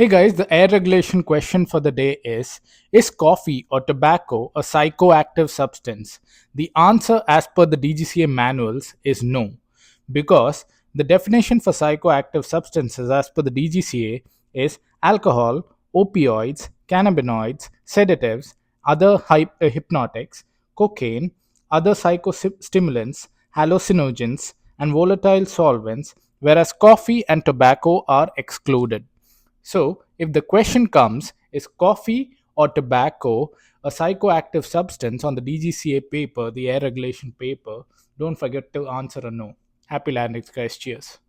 Hey guys, the air regulation question for the day is coffee or tobacco a psychoactive substance? The answer, as per the DGCA manuals, is no, because the definition for psychoactive substances, as per the DGCA, is alcohol, opioids, cannabinoids, sedatives, other hypnotics, cocaine, other psychostimulants, hallucinogens, and volatile solvents, whereas coffee and tobacco are excluded. So, if the question comes, is coffee or tobacco a psychoactive substance on the DGCA paper, the air regulation paper, don't forget to answer a no. Happy landings, guys. Cheers.